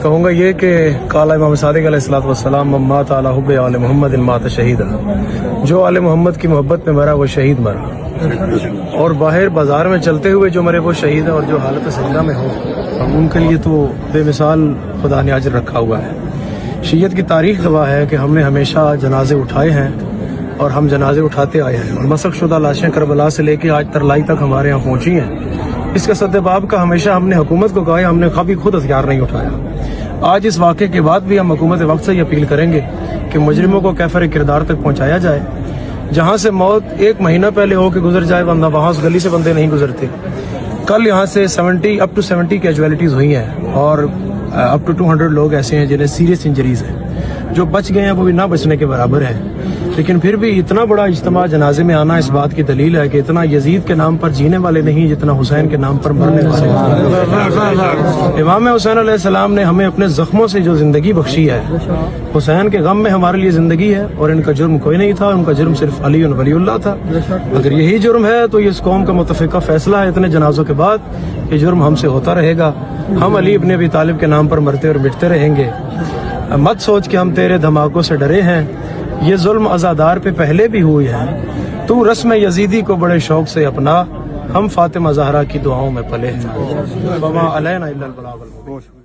کہوں گا یہ کہ قال امام صادق علیہ الصلوۃ والسلام من مات علی حب آل محمد مات شہیدا، جو آل محمد کی محبت میں مرا وہ شہید مرا، اور باہر بازار میں چلتے ہوئے جو مرے وہ شہید ہے، اور جو حالت سجدہ میں ہو ان کے لیے تو بے مثال خدا نے اجر رکھا ہوا ہے۔ شیعت کی تاریخ گواہ ہے کہ ہم نے ہمیشہ جنازے اٹھائے ہیں اور ہم جنازے اٹھاتے آئے ہیں، اور مسخ شدہ لاشیں کربلا سے لے کے آج ترلائی تک ہمارے یہاں پہنچی ہیں۔ اس کا سدباب کا ہمیشہ ہم نے حکومت کو کہا ہے، ہم نے کبھی خود ہتھیار نہیں اٹھایا۔ آج اس واقعے کے بعد بھی ہم حکومت وقت سے یہ اپیل کریں گے کہ مجرموں کو کیفر کردار تک پہنچایا جائے۔ جہاں سے موت 1 مہینہ پہلے ہو کے گزر جائے ورنہ وہاں اس گلی سے بندے نہیں گزرتے۔ کل یہاں سے 70 کیجویلٹیز ہوئی ہیں، اور اپ ٹو 200 لوگ ایسے ہیں جنہیں سیریس انجریز ہیں۔ جو بچ گئے ہیں وہ بھی نہ بچنے کے برابر ہے، لیکن پھر بھی اتنا بڑا اجتماع جنازے میں آنا اس بات کی دلیل ہے کہ اتنا یزید کے نام پر جینے والے نہیں جتنا حسین کے نام پر مرنے والے ہیں۔ امام حسین علیہ السلام نے ہمیں اپنے زخموں سے جو زندگی بخشی ہے، حسین کے غم میں ہمارے لیے زندگی ہے، اور ان کا جرم کوئی نہیں تھا، ان کا جرم صرف علی ولی اللہ تھا۔ اگر یہی جرم ہے تو یہ اس قوم کا متفقہ فیصلہ ہے اتنے جنازوں کے بعد، یہ جرم ہم سے ہوتا رہے گا۔ ہم علی ابن ابی طالب کے نام پر مرتے اور مٹتے رہیں گے۔ مت سوچ کہ ہم تیرے دھماکوں سے ڈرے ہیں، یہ ظلم عزادار پہ پہلے بھی ہوئی ہے۔ تو رسم یزیدی کو بڑے شوق سے اپنا، ہم فاطمہ زہرا کی دعاؤں میں پلے ہیں۔ وما علینا الا البلاغ المبین۔